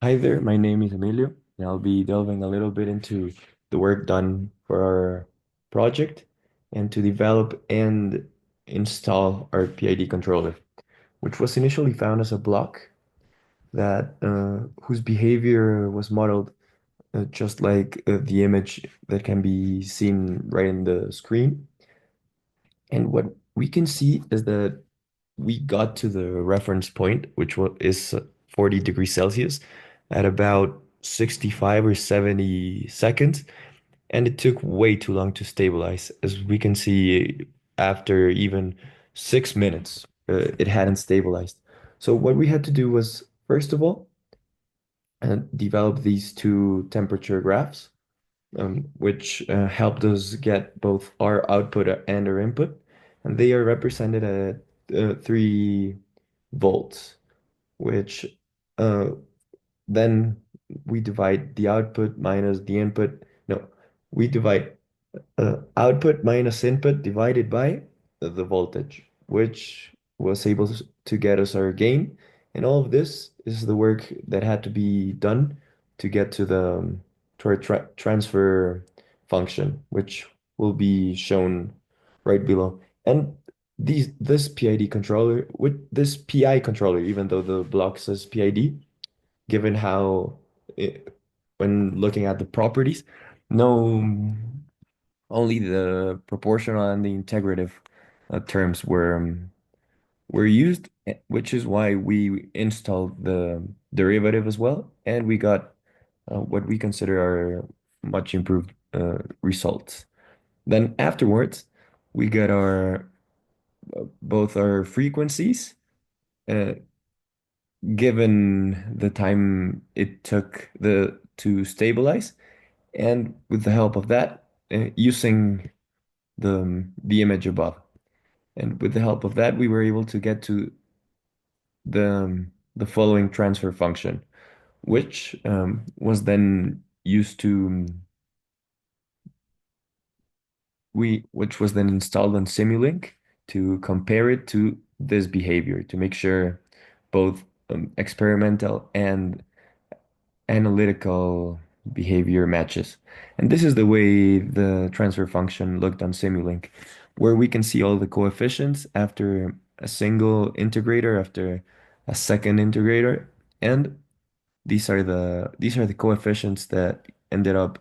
Hi there, my name is Emilio, and I'll be delving a little bit into the work done for our project and to develop and install our PID controller, which was initially found as a block that whose behavior was modeled just like the image that can be seen right in the screen. And what we can see is that we got to the reference point, which is 40 degrees Celsius, at about 65 or 70 seconds. And it took way too long to stabilize. As we can see, after even 6 minutes, it hadn't stabilized. So what we had to do was, first of all, develop these two temperature graphs, which helped us get both our output and our input. And they are represented at 3 volts, which uh, then we divide the output minus the input. No, we divide output minus input divided by the voltage, which was able to get us our gain. And all of this is the work that had to be done to get to our transfer function, which will be shown right below. And this PID controller, with this PI controller, even though the block says PID, given how it, when looking at the properties, no, only the proportional and the integrative terms were used, which is why we installed the derivative as well, and we got what we consider are much improved results. Then afterwards, we got our both our frequencies, uh, given the time it took the to stabilize, and with the help of that, using the image above. And with the help of that, we were able to get to the following transfer function, which was then used to which was then installed on Simulink to compare it to this behavior to make sure both experimental and analytical behavior matches. And this is the way the transfer function looked on Simulink, where we can see all the coefficients after a single integrator, after a second integrator, and these are the coefficients that ended up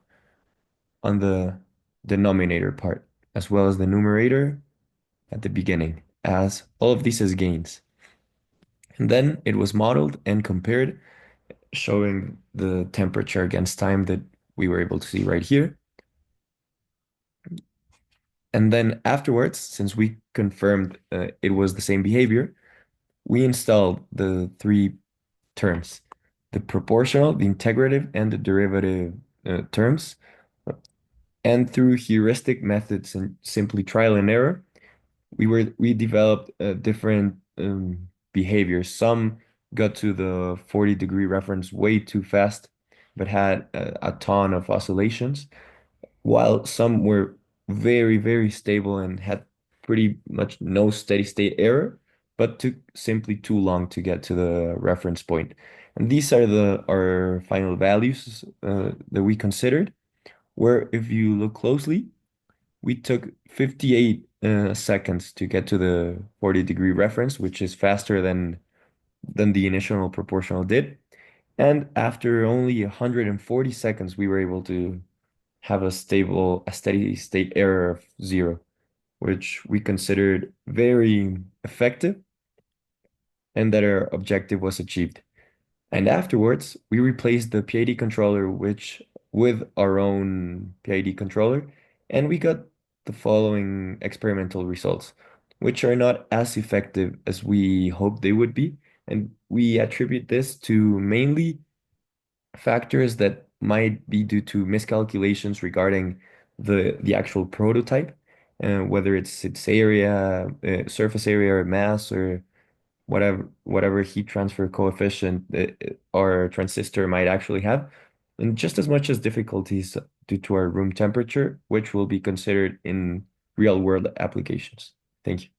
on the denominator part, as well as the numerator at the beginning, as all of these as gains. And then it was modeled and compared, showing the temperature against time that we were able to see right here. And then afterwards, since we confirmed it was the same behavior, we installed the three terms, the proportional, the integrative, and the derivative terms. And through heuristic methods and simply trial and error, we developed different behaviors. Some got to the 40-degree reference way too fast, but had a ton of oscillations, while some were very, very stable and had pretty much no steady state error, but took simply too long to get to the reference point. And these are our final values that we considered, where if you look closely, we took 58 seconds to get to the 40-degree reference, which is faster than the initial proportional did. And after only 140 seconds, we were able to have a steady state error of 0, which we considered very effective and that our objective was achieved. And afterwards, we replaced the PID controller which with our own PID controller, and we got the following experimental results, which are not as effective as we hoped they would be. And we attribute this to mainly factors that might be due to miscalculations regarding the actual prototype, whether it's area, surface area, or mass, or whatever heat transfer coefficient our transistor might actually have, and just as much as difficulties due to our room temperature, which will be considered in real world applications. Thank you.